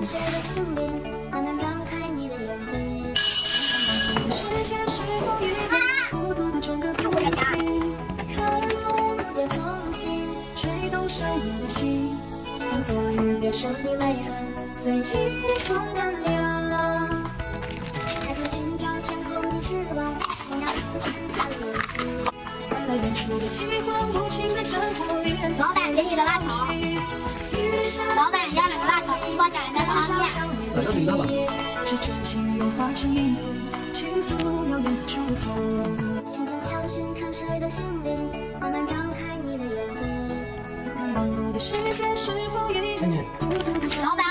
谁的心灵，慢慢张开你的眼睛。世界是否一个孤独的整个不停，看复古的风景，吹动少年的心，让昨日别生的泪痕，随记忆中干流。抬头寻找天空的翅膀，同样出现在眼睛。换来远处的饥荒，无情的生活，令人老板给你的辣条，老板要2个辣条，你给我讲一个方面。马上领到吧。是真情融化成音符，倾诉遥远的祝福。轻轻敲醒沉睡的心灵，慢慢张开你的眼睛，看忙碌的世界是否也孤独的。老板。